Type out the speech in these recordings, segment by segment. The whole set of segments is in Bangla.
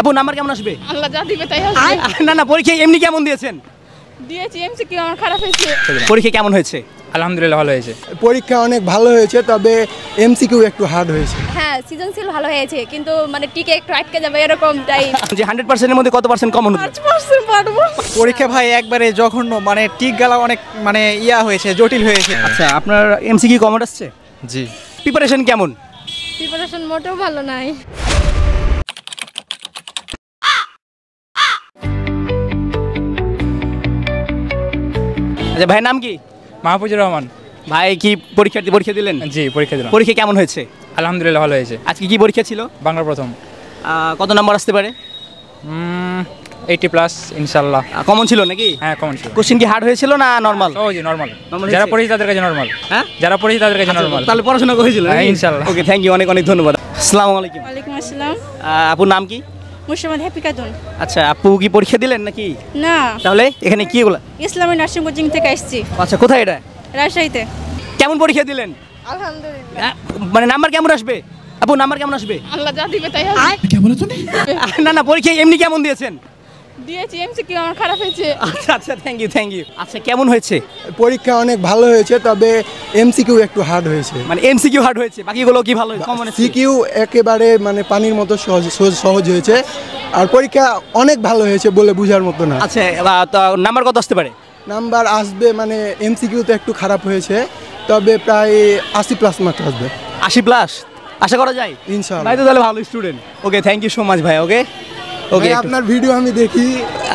আপু নাম্বার কেমন আসবে? আল্লাহ যা দিবে তাই আসবে। না না, পরীক্ষা এমনি কেমন দিয়েছেন? দিয়েছি এমসিকিউ আমার খারাপ হয়েছে। পরীক্ষা কেমন হয়েছে? আলহামদুলিল্লাহ ভালো হয়েছে। পরীক্ষা অনেক ভালো হয়েছে, তবে এমসিকিউ একটু হার্ড হয়েছে। হ্যাঁ, সৃজনশীল ভালো হয়েছে, কিন্তু মানে টিকে একটু আটকে যাবে এরকম টাইপ। যে 100% এর মধ্যে কত পার্সেন্ট কমন হলো? 5% পারবো। পরীক্ষা ভাই একবারে জঘন্য, মানে টিক গেলা অনেক মানে হয়েছে, জটিল হয়েছে। আচ্ছা, আপনার এমসিকিউ কমন আসছে? জি। প্রিপারেশন কেমন? প্রিপারেশন মোটেও ভালো নাই। আচ্ছা, ভাইয়ের নাম কি? মাহফুজুর রহমান। ভাই কি পরীক্ষা দিলেন? জি, পরীক্ষা দিলাম। পরীক্ষা কেমন হয়েছে? আলহামদুলিল্লাহ ভালো হয়েছে। আজকে কি পরীক্ষা ছিল? বাংলা প্রথম। কত নাম্বার আসতে পারে? 80+ ইনশাআল্লাহ। কমন ছিল নাকি? হ্যাঁ, কমন ছিল। কোশ্চেন কি হার্ড হয়েছিল না নরমাল? সহজই নরমাল। Normal যারা হয়েছে? পড়েছে তাদের কাছে নরমাল। হ্যাঁ, যারা পড়েছে তাদের কাছে নরমাল। তাহলে পড়াশোনা করেছিল হ্যাঁ, ইনশাআল্লাহ। ওকে, থ্যাংক ইউ, অনেক অনেক ধন্যবাদ। আসসালামু আলাইকুম। ওয়ালাইকুম আসসালাম। আপুর নাম কি? মুর্শিদাবাদ হ্যাপি কাদুন। আচ্ছা, আপু কি পরীক্ষা দিলেন নাকি? না, তাহলে এখানে কি এগুলা? ইসলামী নার্সিং কোচিং থেকে আসছি, আচ্ছা, কোথায় এটা? রাজশাহীতে। কেমন পরীক্ষা দিলেন? আলহামদুলিল্লাহ। মানে নাম্বার কেমন আসবে? আপু নাম্বার কেমন আসবে? আল্লাহ যা দিবে তাই আসবে। না না, পরীক্ষা এমনি কেমন দিয়েছেন? দিয়েছি এমসিকিউ আমার খারাপ হয়েছে। আচ্ছা আচ্ছা, থ্যাংক ইউ। আচ্ছা, কেমন হয়েছে? পরীক্ষা অনেক ভালো হয়েছে, তবে এমসিকিউ একটু হার্ড হয়েছে। মানে এমসিকিউ হার্ড হয়েছে, বাকিগুলো কি ভালো কমন আছে? সিকিউ একেবারে মানে পানির মতো সহজ হয়েছে, আর পরীক্ষা অনেক ভালো হয়েছে বলে বোঝার মতো না। আচ্ছা, তো নাম্বার কত আসতে পারে? নাম্বার আসবে মানে এমসিকিউতে একটু খারাপ হয়েছে, তবে প্রায় 80+ মার্ক আসবে। 80+ আশা করা যায় ইনশাআল্লাহ। ভাই তো তাহলে ভালো student. Okay, thank you so much ভাই। ওকে ওকে, ভাই, আপনার ভিডিও আমি দেখি।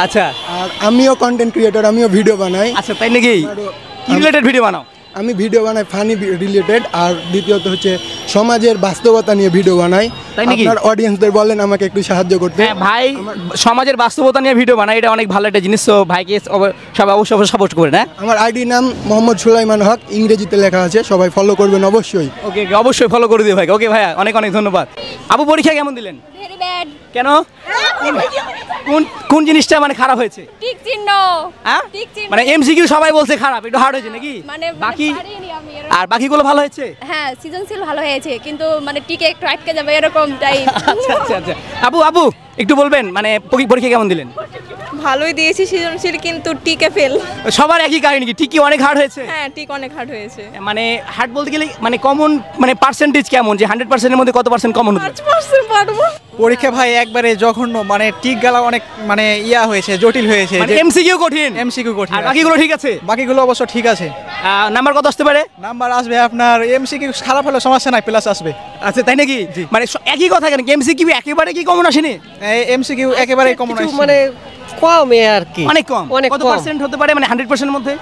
আচ্ছা আর আমিও কন্টেন্ট ক্রিয়েটর, আমিও ভিডিও বানাই। আচ্ছা, তাই নাকি? কি রিলেটেড ভিডিও বানাও? আমি ভিডিও বানাই ফানি রিলেটেড, আর দ্বিতীয়ত হচ্ছে সমাজের বাস্তবতা নিয়ে ভিডিও বানাই। তাই নাকি? আপনার অডিয়েন্সদের বলেন আমাকে একটু সাহায্য করতে। হ্যাঁ ভাই, সমাজের বাস্তবতা নিয়ে ভিডিও বানাই, এটা অনেক ভালো একটা জিনিস। তো ভাইকে সবাই অবশ্যই সাপোর্ট করে না? আমার আইডি নাম মোহাম্মদ সুলাইমান হক, ইংরেজিতে লেখা আছে, সবাই ফলো করবেন অবশ্যই। ওকে, অবশ্যই ফলো করে দিও ভাই। ওকে ভাইয়া, অনেক অনেক ধন্যবাদ। আপু পরীক্ষা কেমন দিলেন? Very bad. কেন? কোন জিনিসটা মানে খারাপ হয়েছে? টিক চিহ্ন। হ্যাঁ, টিক চিহ্ন। মানে এমসিকিউ সবাই বলছে খারাপ, একটু হার্ড হয়েছে নাকি? মানে বাকি পারিনি আমি এরকম। আর বাকিগুলো ভালো হয়েছে? হ্যাঁ, সৃজনশীল ভালো হয়েছে, কিন্তু মানে টিকে একটু আটকে যাবে এরকম টাইপ। আচ্ছা আচ্ছা আচ্ছা, আপু একটু বলবেন মানে পরীক্ষা কেমন দিলেন? ভালোই দিয়েছি সৃজনশীল, কিন্তু টিকে ফেল। সবার একই কাহিনী কি? ঠিক কি অনেক হার্ড হয়েছে? হ্যাঁ, টিক অনেক হার্ড হয়েছে। মানে হার্ড বলতে গেলে মানে কমন মানে পার্সেন্টেজ কেমন, যে 100% এর মধ্যে কত পার্সেন্ট কমন হতো? 5% পারবো। পরীক্ষা ভাই একবারে জঘন্য, মানে টিক গেলা অনেক মানে হয়েছে, জটিল হয়েছে। মানে এমসিকিউ কঠিন, এমসিকিউ কঠিন। আর বাকিগুলো ঠিক আছে? বাকিগুলো অবশ্য ঠিক আছে। নাম্বার কত আসতে পারে? নাম্বার আসবে আপনার এমসিকিউ খারাপ হলে সমস্যা নাই, প্লাস আসবে। আচ্ছা, তাই নাকি? মানে একই কথা কেন, এমসিকিউ একেবারে কি কমন আসেনি? এমসিকিউ একেবারে কমন কিছু আসছে, মানে কমে আর কি, অনেক কম। অনেক কত কম। পার্সেন্ট হতে পারে মানে 100% এর মধ্যে?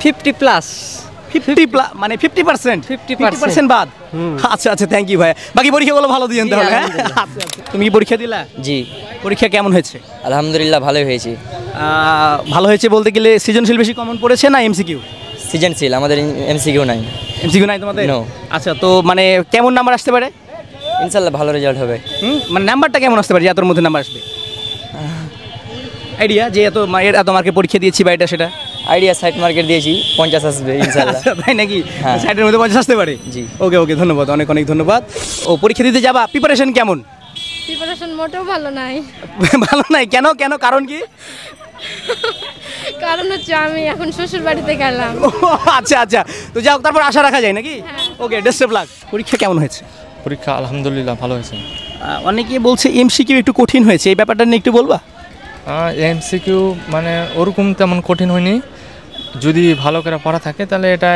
50+। 50 মানে 50%? 50% বাদ? আচ্ছা আচ্ছা, থ্যাংক ইউ ভাই। বাকি পরীক্ষাগুলো ভালো দিয়েন তাহলে। হ্যাঁ, আচ্ছা আচ্ছা। তুমি কি পরীক্ষা দিলা? জি, পরীক্ষা কেমন হয়েছে? আলহামদুলিল্লাহ ভালোই হয়েছে। ভালো হয়েছে বলতে গেলে সৃজনশীল বেশি কমন পড়েছে না এমসিকিউ? সৃজনশীল, আমাদের এমসিকিউ নাই। এমসিকিউ নাই তোমাদের? No. আচ্ছা, তো মানে কেমন নাম্বার আসতে পারে? ইনশাআল্লাহ ভালো রেজাল্ট হবে। মানে নাম্বারটা কেমন আসতে পারে যে এতর মধ্যে নাম্বার আসবে? আইডিয়া যে এত মার্কে পরীক্ষা দিয়েছি বা এটা সেটা? আইডিয়া 60 মার্কের দিয়েছি, 50 আসবে ইনশাআল্লাহ। আচ্ছা, তাই নাকি? হ্যাঁ। 60-এর মধ্যে 50 আসতে পারে? জি। ওকে, ধন্যবাদ, অনেক অনেক ধন্যবাদ। ও, পরীক্ষা দিতে যাবা, প্রিপারেশন কেমন? প্রিপারেশন মোটেও ভালো নাই। ভালো নাই কেন? কারণ কি? কারণ হচ্ছে আমি এখন শ্বশুর বাড়িতে গেলাম। ও, আচ্ছা আচ্ছা, তো যাও, তারপর আশা রাখা যায় নাকি? ওকে, বেস্ট অফ লাক। পরীক্ষা কেমন হয়েছে? পরীক্ষা আলহামদুলিল্লাহ ভালো হয়েছে। অনেকে বলছে এমসিকিউ একটু কঠিন হয়েছে, এই ব্যাপারটা নিয়ে একটু বলবা? এমসিকিউ মানে ওরকম তেমন কঠিন হয়নি, যদি ভালো করে পড়া থাকে তাহলে এটা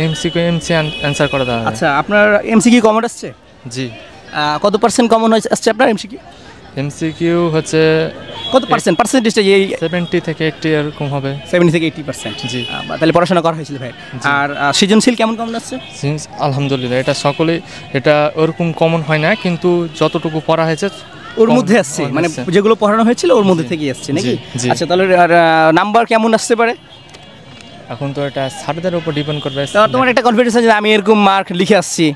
এমসিকিউ অ্যান্সার করা যাবে। আচ্ছা, আপনার এমসিকিউ কমন আসছে? জি। কত পার্সেন্ট কমন আসছে আপনার এমসিকিউ? এমসিকিউ হচ্ছে কত পার্সেন্টেজটা? 70 থেকে 80 এরকম হবে। 70 থেকে 80%? জি। তাহলে পড়াশোনা করা হয়েছিল ভাই। আর সৃজনশীল কেমন আসছে? আলহামদুলিল্লাহ, এটা সকলেই, এটা ওরকম কমন হয় না, কিন্তু যতটুকু পড়া হয়েছে ওর মধ্যে আসছে, মানে যেগুলো পড়ানো হয়েছিল ওর মধ্যে থেকেই আসছে নাকি? আচ্ছা, তাহলে নাম্বার কেমন আসতে পারে? এখন তো এটা স্যারদের উপর ডিপেন্ড করবে। তোমার একটা কনফিডেন্স আছে যে আমি এরকম মার্ক লিখে আসছি?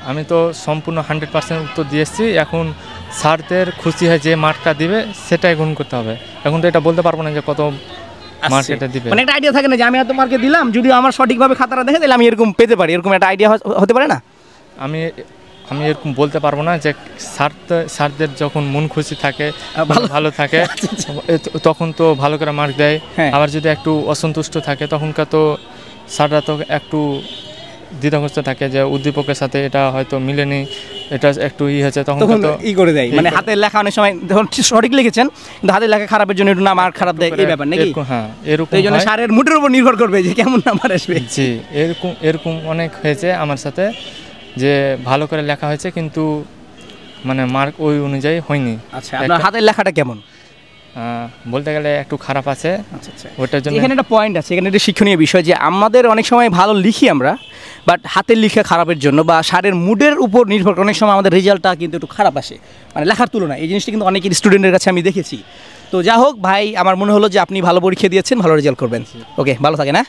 আমি তো সম্পূর্ণ 100% উত্তর দিয়ে এসেছি, এখন স্যারদের খুশি হয় যে মার্কটা দিবে সেটাই গ্রহণ করতে হবে। এখন তো এটা বলতে পারবো না যে কত মার্ক এটা দিবে। মানে একটা আইডিয়া থাকে না যে আমি এত মার্কে দিলাম, যদি আমার সঠিকভাবে খাতাটা দেখে তাহলে আমি এরকম পেতে পারি, এরকম একটা আইডিয়া হতে পারে না? আমি আমি এরকম বলতে পারবো না যে স্যারদের যখন মন খুশি থাকে ভালো থাকে তখন তো ভালো করে মার্ক দেয়। হ্যাঁ। আবার যদি একটু অসন্তুষ্ট থাকে তখনকার তো স্যাররা তো একটু দ্বিধাগ্রস্ত থাকে যে উদ্দীপকের সাথে এটা হয়তো মিলেনি, এটা একটু হয়েছে, তখন তো করে দেয়, মানে হাতের লেখা অনেক সময় যখন সঠিক লিখেছেন কিন্তু হাতের লেখা খারাপের জন্য একটু না মার্ক খারাপ দেয়, এই ব্যাপার নাকি? হ্যাঁ, এরকম এই জন্য স্যারের মুডের উপর নির্ভর করবে যে কেমন নাম্বার আসবে। জি, এরকম অনেক হয়েছে আমার সাথে যে ভালো করে লেখা হয়েছে কিন্তু মানে মার্ক ওই অনুযায়ী হয়নি। আচ্ছা, আপনার হাতের লেখাটা কেমন? বলতে গেলে একটু খারাপ আছে। আচ্ছা আচ্ছা, ওটার জন্য এখানে একটা পয়েন্ট আছে, এখানে একটা শিক্ষণীয় বিষয় যে আমাদের অনেক সময় ভালো লিখি আমরা, বাট হাতের লেখা খারাপের জন্য বা স্যারের মুডের উপর নির্ভর করে অনেক সময় আমাদের রেজাল্টটা কিন্তু একটু খারাপ আসে, মানে লেখার তুলনায়। এই জিনিসটা কিন্তু অনেকের স্টুডেন্টের কাছে আমি দেখেছি। তো যা হোক ভাই, আমার মনে হলো যে আপনি ভালো পরীক্ষা দিয়েছেন, ভালো রেজাল্ট করবেন। ওকে, ভালো থাকেন। হ্যাঁ।